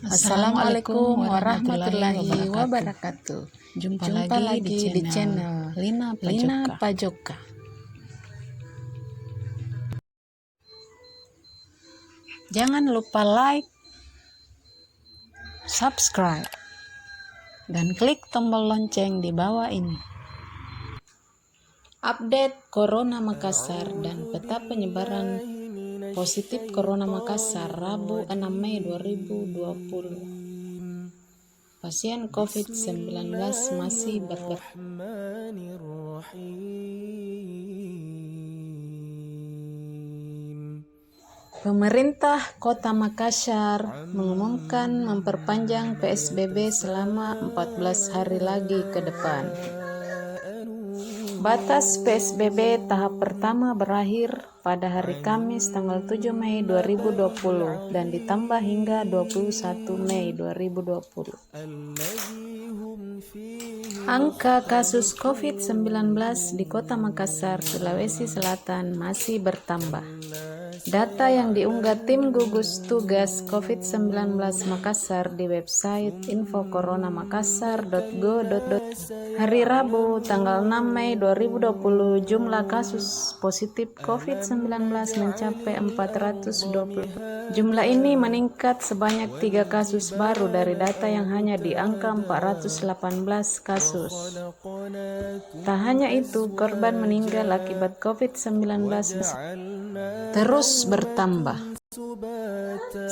Assalamualaikum warahmatullahi wabarakatuh. Jumpa lagi di channel Lina Pajoka. Jangan lupa like, subscribe, dan klik tombol lonceng di bawah ini. Update Corona Makassar dan peta penyebaran positif Corona Makassar Rabu 6 Mei 2020. Pasien COVID-19 masih bertambah. Pemerintah Kota Makassar mengumumkan memperpanjang PSBB selama 14 hari lagi ke depan. Batas PSBB tahap pertama berakhir pada hari Kamis tanggal 7 Mei 2020 dan ditambah hingga 21 Mei 2020. Angka kasus COVID-19 di Kota Makassar, Sulawesi Selatan masih bertambah. Data yang diunggah tim gugus tugas COVID-19 Makassar di website infocoronaMakassar.go.id hari Rabu tanggal 6 Mei 2020 jumlah kasus positif COVID-19 mencapai 420. Jumlah ini meningkat sebanyak 3 kasus baru dari data yang hanya di angka 418 kasus. Tak hanya itu, korban meninggal akibat COVID-19 terus bertambah.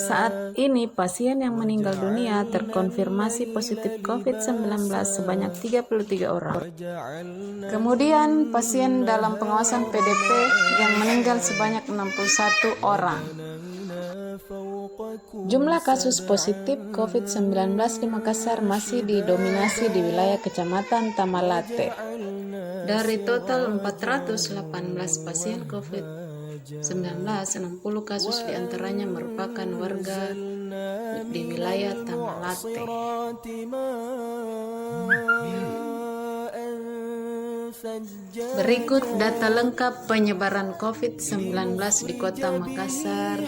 Saat ini pasien yang meninggal dunia terkonfirmasi positif COVID-19 sebanyak 33 orang. Kemudian pasien dalam pengawasan PDP yang meninggal sebanyak 61 orang. Jumlah kasus positif COVID-19 di Makassar masih didominasi di wilayah Kecamatan Tamalate. Dari total 418 pasien COVID-19, 60 kasus diantaranya merupakan warga di wilayah Tamalate. Berikut data lengkap penyebaran COVID-19 di Kota Makassar,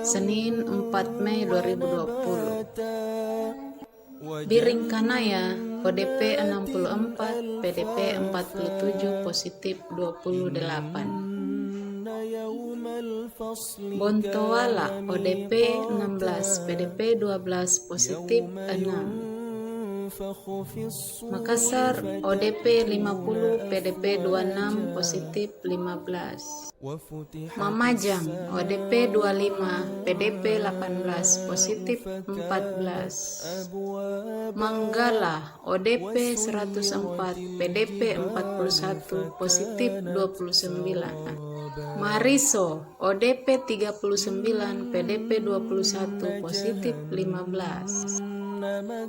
Senin 4 Mei 2020. Biringkanaya, ODP 64, PDP 47, positif 28. Bontoala, ODP 16, PDP 12, positif 6. Makassar, ODP 50, PDP 26, positif 15. Mamajang, ODP 25, PDP 18, positif 14. Manggala, ODP 104, PDP 41, positif 29. Mariso, ODP 39, PDP 21, positif 15.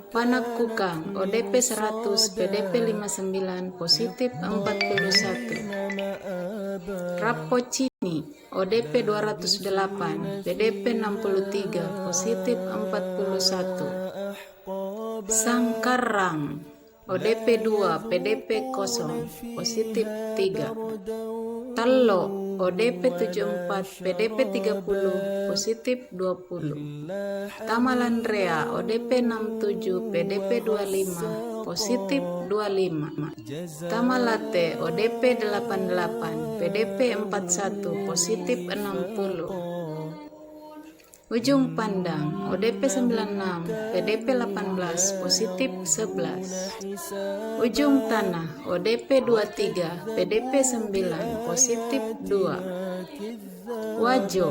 Panakukang, ODP 100, PDP 59, positif 41. Rapocini, ODP 208, PDP 63, positif 41. Sangkarang, ODP 2, PDP 0, positif 3. Tello, ODP 74, PDP 30, positif 20. Tamalandrea, ODP 67, PDP 25, positif 25. Tamalate, ODP 88, PDP 41, positif 60. Ujung Pandang, ODP 96, PDP 18, positif 11. Ujung Tanah, ODP 23, PDP 9, positif 2. Wajo,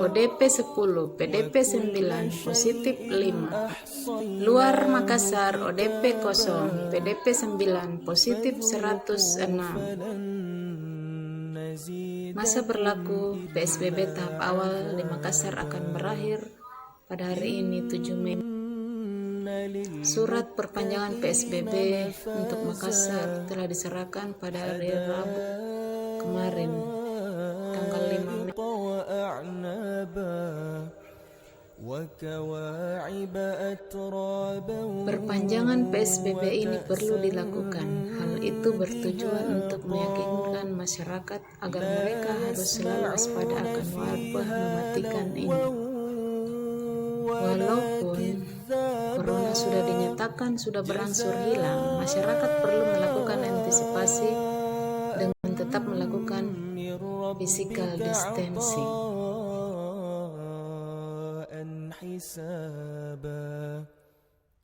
ODP 10, PDP 9, positif 5. Luar Makassar, ODP 0, PDP 9, positif 106. Masa berlaku PSBB tahap awal di Makassar akan berakhir pada hari ini 7 Mei. Surat perpanjangan PSBB untuk Makassar telah diserahkan pada hari Rabu kemarin tanggal 5 Mei. Perpanjangan PSBB ini perlu dilakukan. Hal itu bertujuan untuk meyakinkan masyarakat agar mereka harus selalu waspada akan wabah mematikan ini. Walaupun corona sudah dinyatakan sudah berangsur hilang, masyarakat perlu melakukan antisipasi dengan tetap melakukan physical distancing.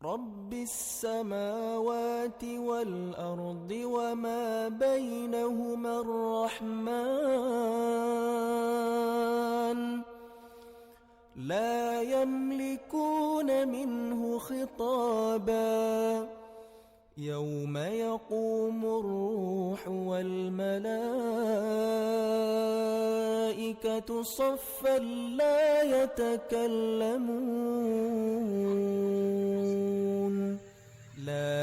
رب السماوات والأرض وما بينهما الرحمن لا يملكون منه خطابا يوم يقوم الروح والملائكة صفا لا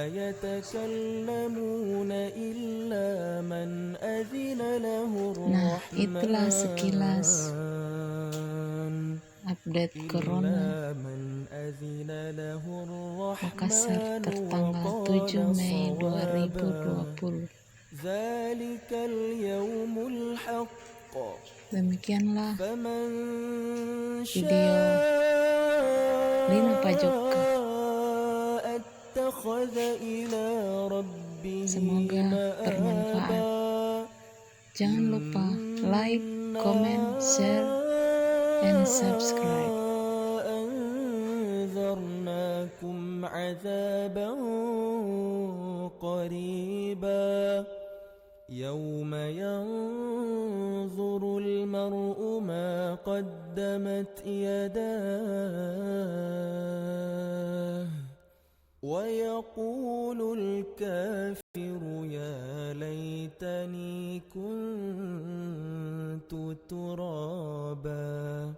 يتكلمون إلا من أذن له الرحمن. Nah, itulah sekilas update Corona Makassar tertanggal 7 Mei 2020. Demikianlah video Lina Pajokka. Semoga bermanfaat. Jangan lupa like, comment, share, and subscribe. أنذرناكم عذابا قريبا يوم ينظر المرء ما قدمت يداه ويقول الكافر يا ليتني كنت ترابا.